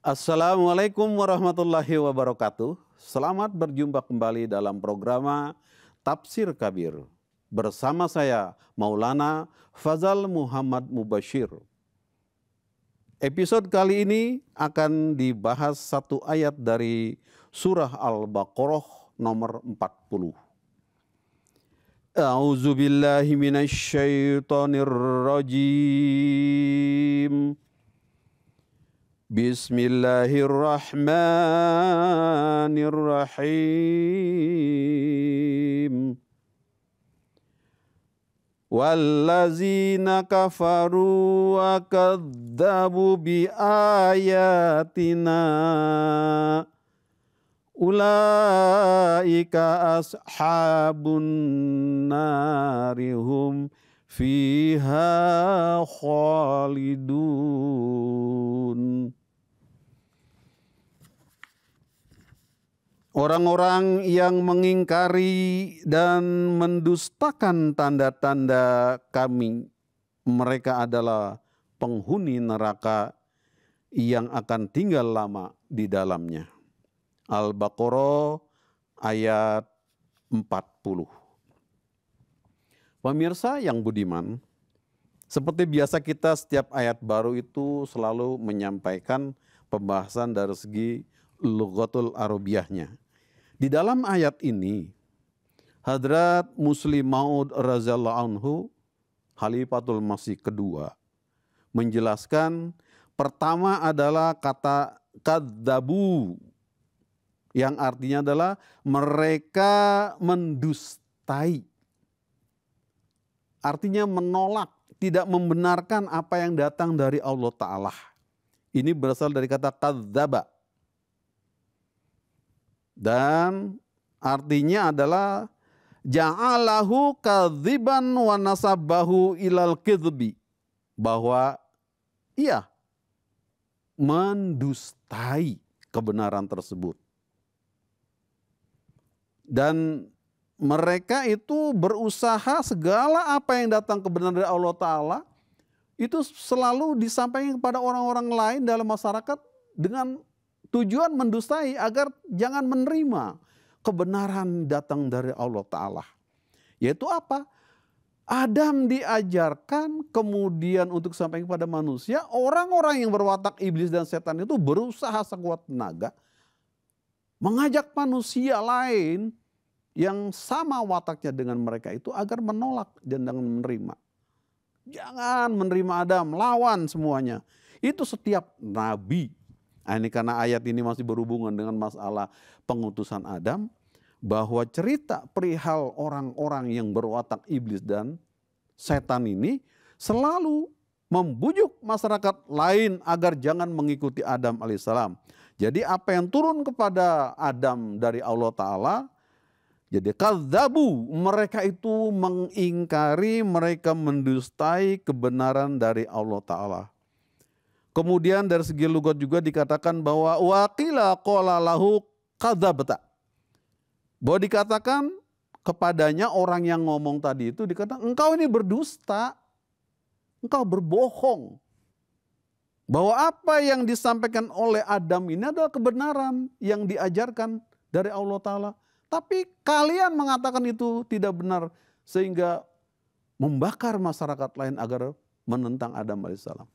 Assalamualaikum warahmatullahi wabarakatuh. Selamat berjumpa kembali dalam program Tafsir Kabir. Bersama saya Maulana Fazal Muhammad Mubashir. Episode kali ini akan dibahas satu ayat dari surah Al-Baqarah nomor 40. A'udzu billahi minasyaitonir rajim. Bismillahirrahmanirrahim. Wallazina kafaru wa kadzabu biayatina ulaika ashabun narihum fiha khalidun. Orang-orang yang mengingkari dan mendustakan tanda-tanda kami, mereka adalah penghuni neraka yang akan tinggal lama di dalamnya. Al-Baqarah ayat 40. Pemirsa yang budiman, seperti biasa kita setiap ayat baru itu selalu menyampaikan pembahasan dari segi lughatul arabiyahnya. Di dalam ayat ini, Hadrat Muslim Maud radhiyallahu anhu, Khalifatul Masih kedua, menjelaskan pertama adalah kata kadzabu, yang artinya adalah mereka mendustai. Artinya menolak, tidak membenarkan apa yang datang dari Allah Ta'ala. Ini berasal dari kata kadzaba. Dan artinya adalah ja'alahu kadziban wa nasabahu ilal kidbi. Bahwa ia mendustai kebenaran tersebut. Dan mereka itu berusaha segala apa yang datang kebenaran dari Allah Ta'ala itu selalu disampaikan kepada orang-orang lain dalam masyarakat dengan tujuan mendustai agar jangan menerima kebenaran datang dari Allah Ta'ala. Yaitu apa? Adam diajarkan kemudian untuk sampai kepada manusia. Orang-orang yang berwatak iblis dan setan itu berusaha sekuat tenaga mengajak manusia lain yang sama wataknya dengan mereka itu agar menolak dan jangan menerima. Jangan menerima Adam, lawan semuanya. Itu setiap nabi. Nah, ini karena ayat ini masih berhubungan dengan masalah pengutusan Adam, bahwa cerita perihal orang-orang yang berwatak iblis dan setan ini selalu membujuk masyarakat lain agar jangan mengikuti Adam alaihissalam. Jadi apa yang turun kepada Adam dari Allah Ta'ala, jadi kadzabu, mereka itu mengingkari, mereka mendustai kebenaran dari Allah Ta'ala. Kemudian dari segi lugat juga dikatakan bahwa waqila qala lahu kadzabta. Bahwa dikatakan kepadanya orang yang ngomong tadi itu dikatakan engkau ini berdusta, engkau berbohong. Bahwa apa yang disampaikan oleh Adam ini adalah kebenaran yang diajarkan dari Allah Ta'ala. Tapi kalian mengatakan itu tidak benar sehingga membakar masyarakat lain agar menentang Adam alaihissalam.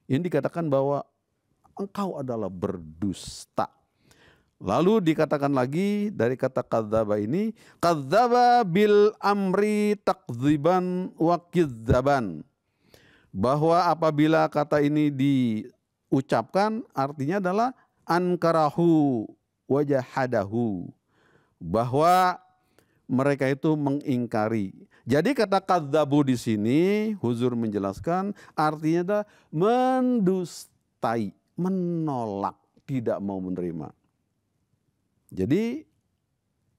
Ini dikatakan bahwa engkau adalah berdusta. Lalu dikatakan lagi dari kata kadzaba ini, kadzaba bil amri takdziban wa kidzaban. Bahwa apabila kata ini diucapkan artinya adalah ankarahu wajahadahu. Bahwa mereka itu mengingkari. Jadi kata kadzabu di sini Huzur menjelaskan artinya adalah mendustai, menolak, tidak mau menerima. Jadi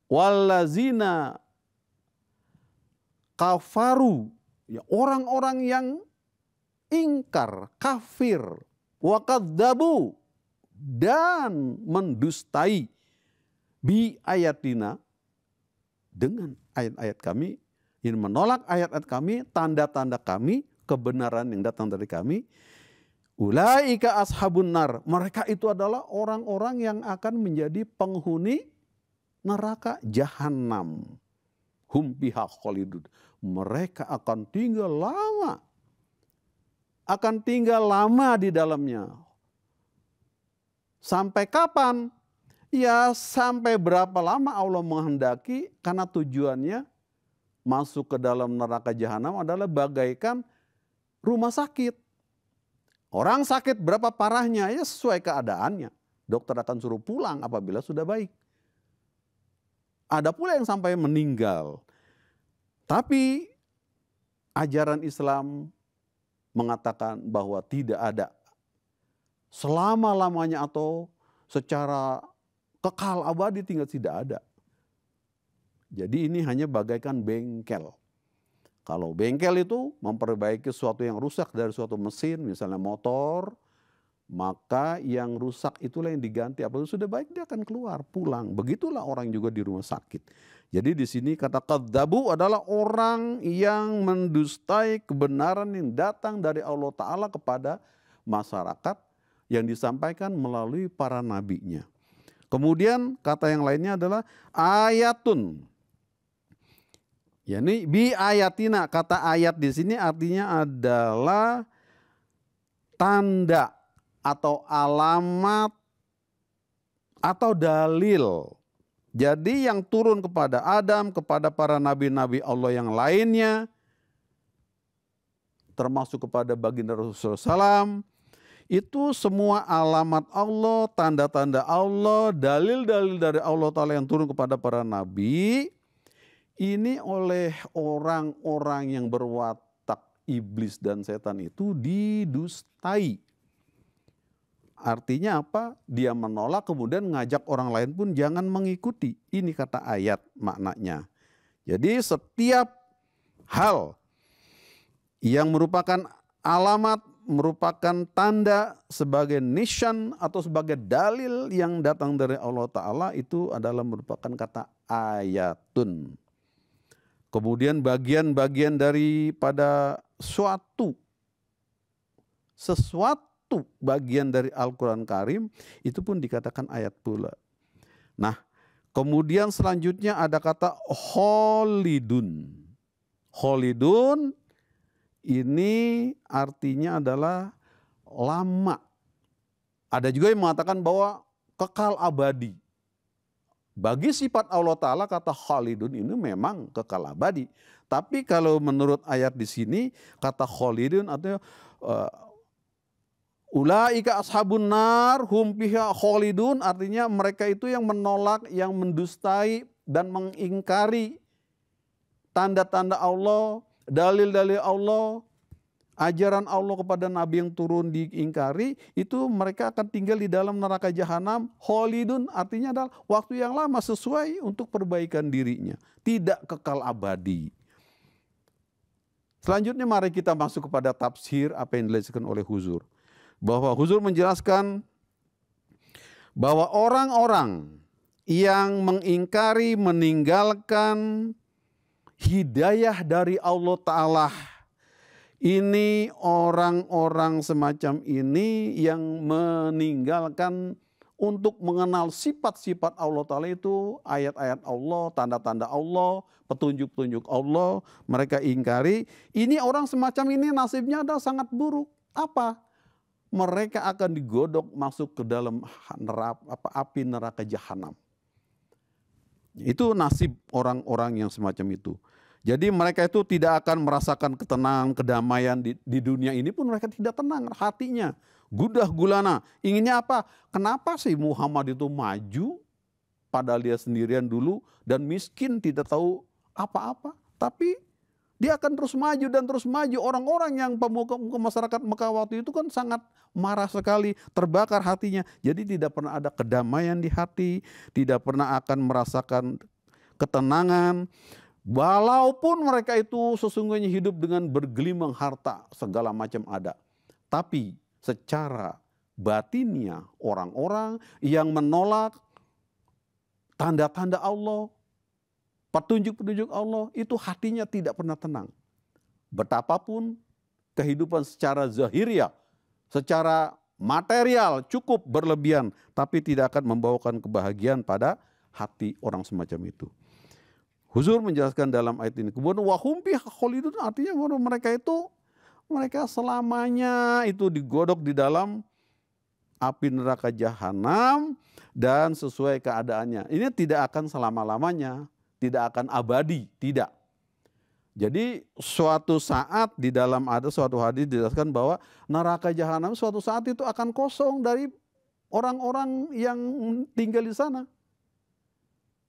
wallazina kafaru, ya, orang-orang yang ingkar, kafir, wa kadzabu, dan mendustai bi ayatina, dengan ayat-ayat kami, ini menolak ayat-ayat kami, tanda-tanda kami, kebenaran yang datang dari kami. Ulaika ashabun nar. Mereka itu adalah orang-orang yang akan menjadi penghuni neraka jahanam. Hum fiha khalidun. Mereka akan tinggal lama. Akan tinggal lama di dalamnya. Sampai kapan? Ya sampai berapa lama Allah menghendaki, karena tujuannya masuk ke dalam neraka jahanam adalah bagaikan rumah sakit. Orang sakit berapa parahnya ya sesuai keadaannya. Dokter akan suruh pulang apabila sudah baik. Ada pula yang sampai meninggal. Tapi ajaran Islam mengatakan bahwa tidak ada selama-lamanya atau secara kekal abadi, tidak ada. Jadi ini hanya bagaikan bengkel. Kalau bengkel itu memperbaiki sesuatu yang rusak dari suatu mesin, misalnya motor, maka yang rusak itulah yang diganti. Apabila sudah baik dia akan keluar, pulang. Begitulah orang juga di rumah sakit. Jadi di sini kata kadzabu adalah orang yang mendustai kebenaran yang datang dari Allah Ta'ala kepada masyarakat yang disampaikan melalui para nabinya. Kemudian kata yang lainnya adalah ayatun. Ya, ini bi ayatina, kata ayat di sini artinya adalah tanda atau alamat atau dalil. Jadi yang turun kepada Adam, kepada para nabi-nabi Allah yang lainnya, termasuk kepada baginda Rasulullah SAW, itu semua alamat Allah, tanda-tanda Allah, dalil-dalil dari Allah Ta'ala yang turun kepada para nabi, ini oleh orang-orang yang berwatak iblis dan setan itu didustai. Artinya apa? Dia menolak kemudian ngajak orang lain pun jangan mengikuti. Ini kata ayat maknanya. Jadi setiap hal yang merupakan alamat, merupakan tanda sebagai nisyan atau sebagai dalil yang datang dari Allah Ta'ala itu adalah merupakan kata ayatun. Kemudian bagian-bagian daripada sesuatu bagian dari Al-Quran Karim itu pun dikatakan ayat pula. Nah, kemudian selanjutnya ada kata khalidun. Khalidun ini artinya adalah lama. Ada juga yang mengatakan bahwa kekal abadi. Bagi sifat Allah Ta'ala kata khalidun ini memang kekal abadi. Tapi kalau menurut ayat di sini kata khalidun artinya ulaika ashabun nar hum fiha khalidun, artinya mereka itu yang menolak, yang mendustai dan mengingkari tanda-tanda Allah, dalil-dalil Allah, ajaran Allah kepada Nabi yang turun diingkari, itu mereka akan tinggal di dalam neraka jahanam. Khalidun artinya adalah waktu yang lama sesuai untuk perbaikan dirinya, tidak kekal abadi. Selanjutnya mari kita masuk kepada tafsir apa yang dijelaskan oleh Huzur. Bahwa Huzur menjelaskan bahwa orang-orang yang mengingkari, meninggalkan hidayah dari Allah Ta'ala, ini orang-orang semacam ini yang meninggalkan untuk mengenal sifat-sifat Allah Ta'ala itu, ayat-ayat Allah, tanda-tanda Allah, petunjuk-petunjuk Allah, mereka ingkari. Ini orang semacam ini nasibnya adalah sangat buruk. Apa? Mereka akan digodok masuk ke dalam api neraka jahanam. Itu nasib orang-orang yang semacam itu. Jadi mereka itu tidak akan merasakan ketenangan, kedamaian di dunia ini pun mereka tidak tenang hatinya. Gudah gulana. Inginnya apa? Kenapa sih Muhammad itu maju padahal dia sendirian dulu dan miskin tidak tahu apa-apa. Tapi dia akan terus maju dan terus maju. Orang-orang yang pemuka masyarakat Mekah waktu itu kan sangat marah sekali, terbakar hatinya. Jadi tidak pernah ada kedamaian di hati, tidak pernah akan merasakan ketenangan. Walaupun mereka itu sesungguhnya hidup dengan bergelimang harta, segala macam ada. Tapi secara batinnya orang-orang yang menolak tanda-tanda Allah, petunjuk-petunjuk Allah, itu hatinya tidak pernah tenang. Betapapun kehidupan secara zahiriah secara material cukup berlebihan, tapi tidak akan membawakan kebahagiaan pada hati orang semacam itu. Huzur menjelaskan dalam ayat ini. Kemudian wahum fiha khalidun, artinya mereka selamanya itu digodok di dalam api neraka jahanam dan sesuai keadaannya. Ini tidak akan selama-lamanya, tidak akan abadi, tidak. Jadi suatu saat di dalam ada suatu hadis dijelaskan bahwa neraka jahanam suatu saat itu akan kosong dari orang-orang yang tinggal di sana.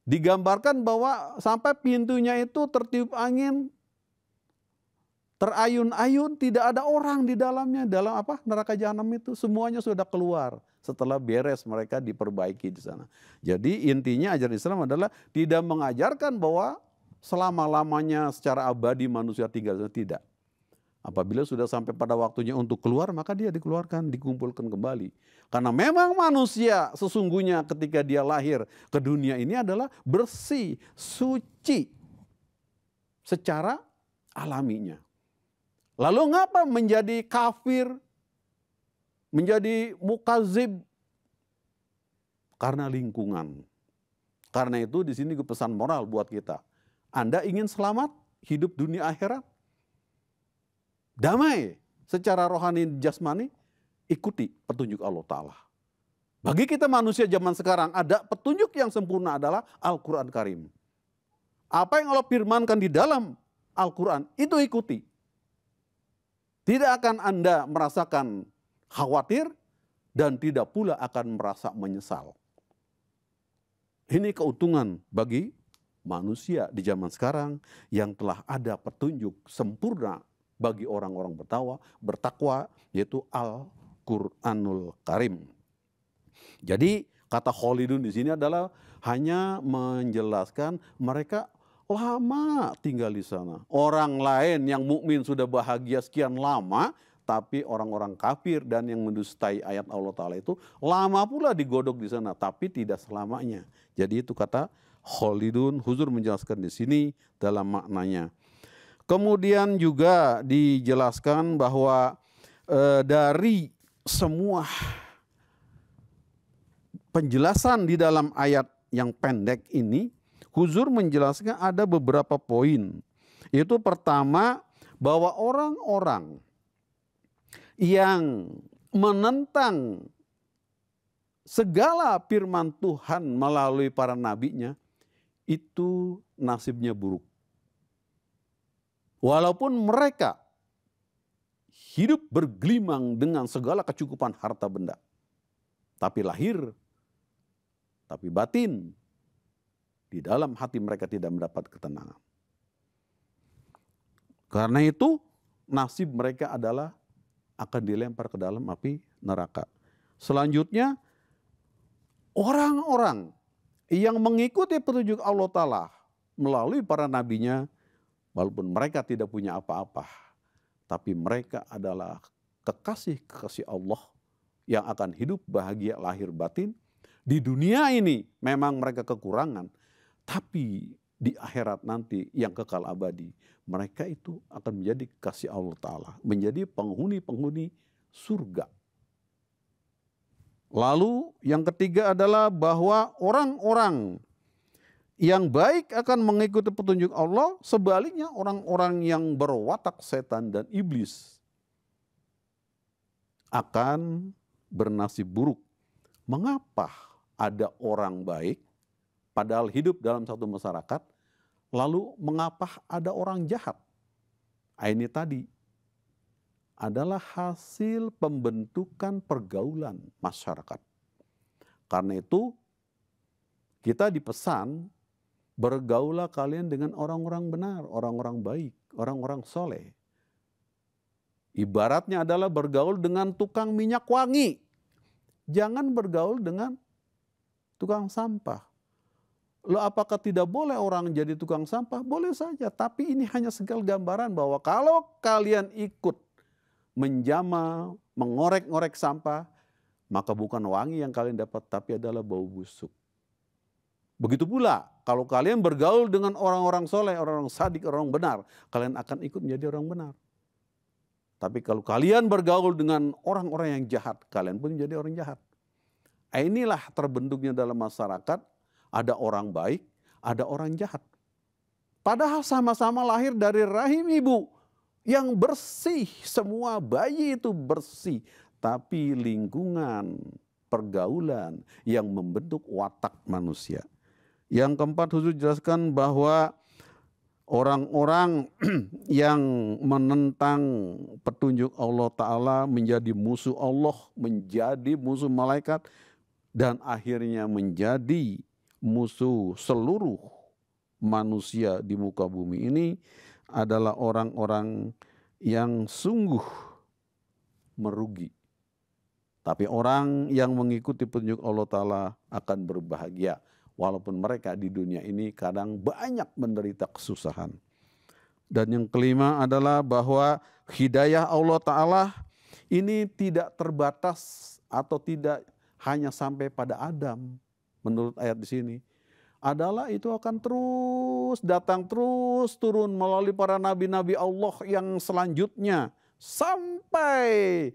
Digambarkan bahwa sampai pintunya itu tertiup angin, terayun-ayun, tidak ada orang di dalamnya, dalam neraka jahanam itu semuanya sudah keluar setelah beres mereka diperbaiki di sana. Jadi intinya ajaran Islam adalah tidak mengajarkan bahwa selama-lamanya secara abadi manusia tinggal, tidak. Apabila sudah sampai pada waktunya untuk keluar, maka dia dikeluarkan, dikumpulkan kembali. Karena memang manusia sesungguhnya ketika dia lahir ke dunia ini adalah bersih, suci secara alaminya. Lalu ngapa menjadi kafir, menjadi mukazib? Karena lingkungan. Karena itu di sini pesan moral buat kita. Anda ingin selamat, hidup dunia akhirat, damai secara rohani jasmani, ikuti petunjuk Allah Ta'ala. Bagi kita manusia zaman sekarang ada petunjuk yang sempurna adalah Al-Quran Karim. Apa yang Allah firmankan di dalam Al-Quran itu ikuti. Tidak akan Anda merasakan khawatir dan tidak pula akan merasa menyesal. Ini keuntungan bagi manusia di zaman sekarang yang telah ada petunjuk sempurna bagi orang-orang bertakwa, yaitu Al-Qur'anul Karim. Jadi kata khalidun di sini adalah hanya menjelaskan mereka lama tinggal di sana. Orang lain yang mukmin sudah bahagia sekian lama, tapi orang-orang kafir dan yang mendustai ayat Allah Ta'ala itu lama pula digodok di sana, tapi tidak selamanya. Jadi itu kata khalidun, Huzur menjelaskan di sini dalam maknanya. Kemudian juga dijelaskan bahwa dari semua penjelasan di dalam ayat yang pendek ini, Huzur menjelaskan ada beberapa poin. Yaitu pertama, bahwa orang-orang yang menentang segala firman Tuhan melalui para nabinya, itu nasibnya buruk. Walaupun mereka hidup bergelimang dengan segala kecukupan harta benda, tapi lahir, tapi batin, di dalam hati mereka tidak mendapat ketenangan. Karena itu nasib mereka adalah akan dilempar ke dalam api neraka. Selanjutnya, orang-orang yang mengikuti petunjuk Allah Ta'ala melalui para nabinya, walaupun mereka tidak punya apa-apa, tapi mereka adalah kekasih-kekasih Allah yang akan hidup bahagia lahir batin. Di dunia ini memang mereka kekurangan, tapi di akhirat nanti yang kekal abadi, mereka itu akan menjadi kasih Allah Ta'ala, menjadi penghuni-penghuni surga. Lalu yang ketiga adalah bahwa orang-orang yang baik akan mengikuti petunjuk Allah, sebaliknya orang-orang yang berwatak setan dan iblis akan bernasib buruk. Mengapa ada orang baik padahal hidup dalam satu masyarakat, lalu mengapa ada orang jahat? Ini tadi adalah hasil pembentukan pergaulan masyarakat. Karena itu kita dipesan, bergaulah kalian dengan orang-orang benar, orang-orang baik, orang-orang soleh. Ibaratnya adalah bergaul dengan tukang minyak wangi. Jangan bergaul dengan tukang sampah. Loh, apakah tidak boleh orang jadi tukang sampah? Boleh saja, tapi ini hanya segala gambaran bahwa kalau kalian ikut menjama, mengorek-ngorek sampah, maka bukan wangi yang kalian dapat, tapi adalah bau busuk. Begitu pula, kalau kalian bergaul dengan orang-orang soleh, orang-orang sadik, orang benar, kalian akan ikut menjadi orang benar. Tapi kalau kalian bergaul dengan orang-orang yang jahat, kalian pun menjadi orang jahat. Inilah terbentuknya dalam masyarakat, ada orang baik, ada orang jahat. Padahal sama-sama lahir dari rahim ibu yang bersih, semua bayi itu bersih. Tapi lingkungan, pergaulan yang membentuk watak manusia. Yang keempat, Huzur jelaskan bahwa orang-orang yang menentang petunjuk Allah Ta'ala menjadi musuh Allah, menjadi musuh malaikat, dan akhirnya menjadi musuh seluruh manusia di muka bumi ini adalah orang-orang yang sungguh merugi. Tapi orang yang mengikuti petunjuk Allah Ta'ala akan berbahagia. Walaupun mereka di dunia ini kadang banyak menderita kesusahan. Dan yang kelima adalah bahwa hidayah Allah Ta'ala ini tidak terbatas atau tidak hanya sampai pada Adam. Menurut ayat di sini. Adalah itu akan terus datang, terus turun melalui para nabi-nabi Allah yang selanjutnya. Sampai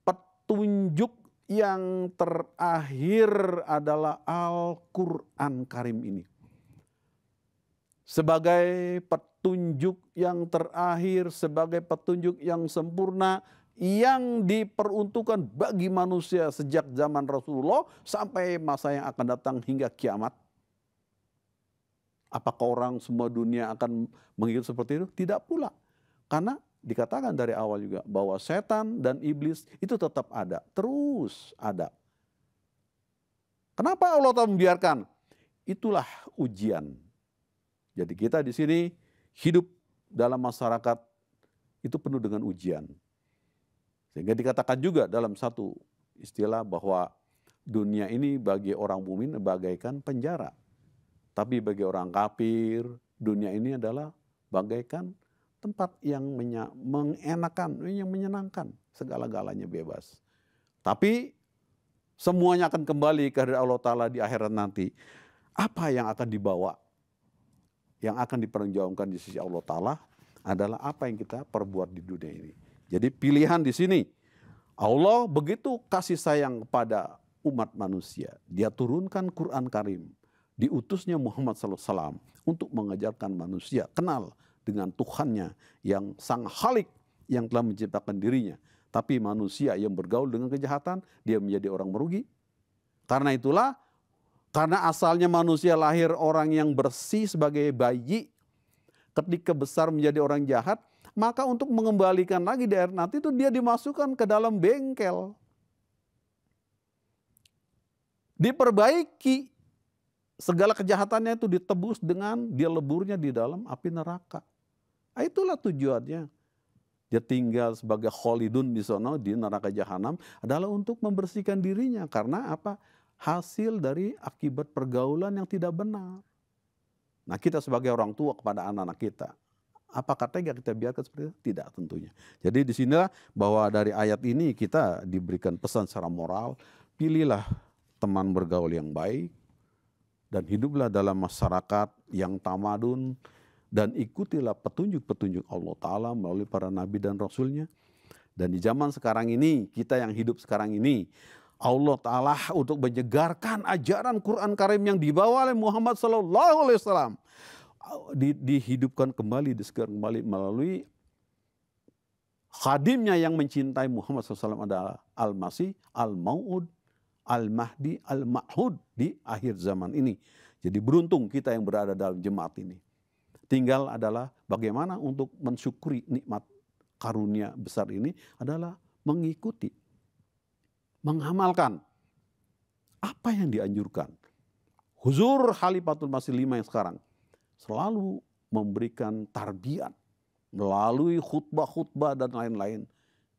petunjuk yang terakhir adalah Al-Quran Karim ini. Sebagai petunjuk yang terakhir, sebagai petunjuk yang sempurna, yang diperuntukkan bagi manusia sejak zaman Rasulullah sampai masa yang akan datang hingga kiamat. Apakah orang semua dunia akan mengikut seperti itu? Tidak pula. Karena dikatakan dari awal juga bahwa setan dan iblis itu tetap ada, terus ada. Kenapa Allah Ta'ala membiarkan? Itulah ujian. Jadi kita di sini hidup dalam masyarakat itu penuh dengan ujian. Sehingga dikatakan juga dalam satu istilah bahwa dunia ini bagi orang mukmin bagaikan penjara. Tapi bagi orang kafir, dunia ini adalah bagaikan tempat yang mengenakan, yang menyenangkan. Segala-galanya bebas. Tapi semuanya akan kembali ke Allah Ta'ala di akhirat nanti. Apa yang akan dibawa? Yang akan dipertanggungjawabkan di sisi Allah Ta'ala adalah apa yang kita perbuat di dunia ini. Jadi pilihan di sini. Allah begitu kasih sayang kepada umat manusia. Dia turunkan Quran Karim. Diutusnya Muhammad SAW untuk mengajarkan manusia kenal dengan Tuhannya yang sang Khalik yang telah menciptakan dirinya. Tapi manusia yang bergaul dengan kejahatan, dia menjadi orang merugi. Karena itulah, karena asalnya manusia lahir orang yang bersih sebagai bayi, ketika besar menjadi orang jahat, maka untuk mengembalikan lagi di akhir nanti itu dia dimasukkan ke dalam bengkel. Diperbaiki. Segala kejahatannya itu ditebus dengan dia leburnya di dalam api neraka. Nah, itulah tujuannya. Dia tinggal sebagai khalidun di sana di neraka jahanam adalah untuk membersihkan dirinya. Karena apa? Hasil dari akibat pergaulan yang tidak benar. Nah, kita sebagai orang tua kepada anak-anak kita, apakah tega kita biarkan seperti itu? Tidak tentunya. Jadi disinilah bahwa dari ayat ini kita diberikan pesan secara moral. Pilihlah teman bergaul yang baik. Dan hiduplah dalam masyarakat yang tamadun. Dan ikutilah petunjuk-petunjuk Allah Ta'ala melalui para nabi dan rasulnya. Dan di zaman sekarang ini, kita yang hidup sekarang ini, Allah Ta'ala untuk menyegarkan ajaran Quran Karim yang dibawa oleh Muhammad SAW. Dihidupkan kembali, disegarkan kembali melalui khadimnya yang mencintai Muhammad SAW adalah Al-Masih, Al-Mau'ud, Al-Mahdi, Al-Ma'hud di akhir zaman ini. Jadi beruntung kita yang berada dalam jemaat ini. Tinggal adalah bagaimana untuk mensyukuri nikmat karunia besar ini adalah mengikuti, mengamalkan apa yang dianjurkan. Huzur Khalifatul Masih V yang sekarang selalu memberikan tarbiyat melalui khutbah-khutbah dan lain-lain.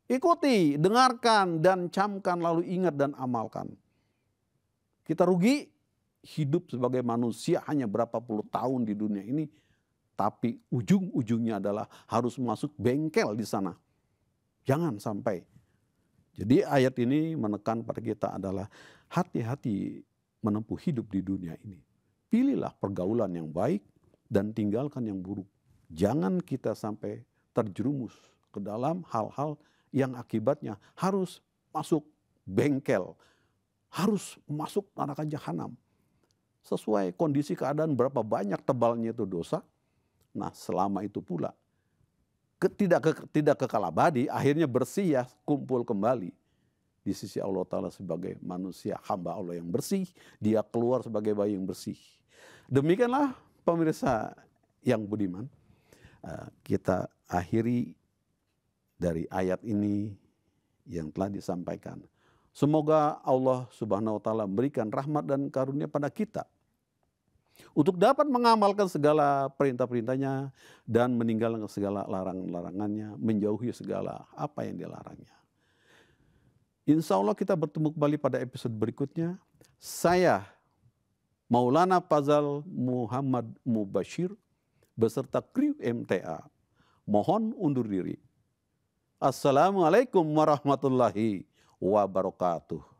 Ikuti, dengarkan, dan camkan, lalu ingat dan amalkan. Kita rugi hidup sebagai manusia hanya berapa puluh tahun di dunia ini. Tapi ujung-ujungnya adalah harus masuk bengkel di sana. Jangan sampai. Jadi ayat ini menekan pada kita adalah hati-hati menempuh hidup di dunia ini. Pilihlah pergaulan yang baik dan tinggalkan yang buruk. Jangan kita sampai terjerumus ke dalam hal-hal yang akibatnya harus masuk bengkel, harus masuk neraka jahanam. Sesuai kondisi keadaan berapa banyak tebalnya itu dosa. Nah selama itu pula tidak kekal abadi, akhirnya bersih ya, kumpul kembali di sisi Allah Ta'ala sebagai manusia, hamba Allah yang bersih, dia keluar sebagai bayi yang bersih. Demikianlah pemirsa yang budiman, kita akhiri dari ayat ini yang telah disampaikan. Semoga Allah Subhanahu wa Ta'ala memberikan rahmat dan karunia pada kita untuk dapat mengamalkan segala perintah-perintahnya dan meninggalkan segala larangan-larangannya, menjauhi segala apa yang dilarangnya. Insya Allah kita bertemu kembali pada episode berikutnya. Saya Maulana Fazal Muhammad Mubashir beserta kru MTA mohon undur diri. Assalamualaikum warahmatullahi wabarakatuh.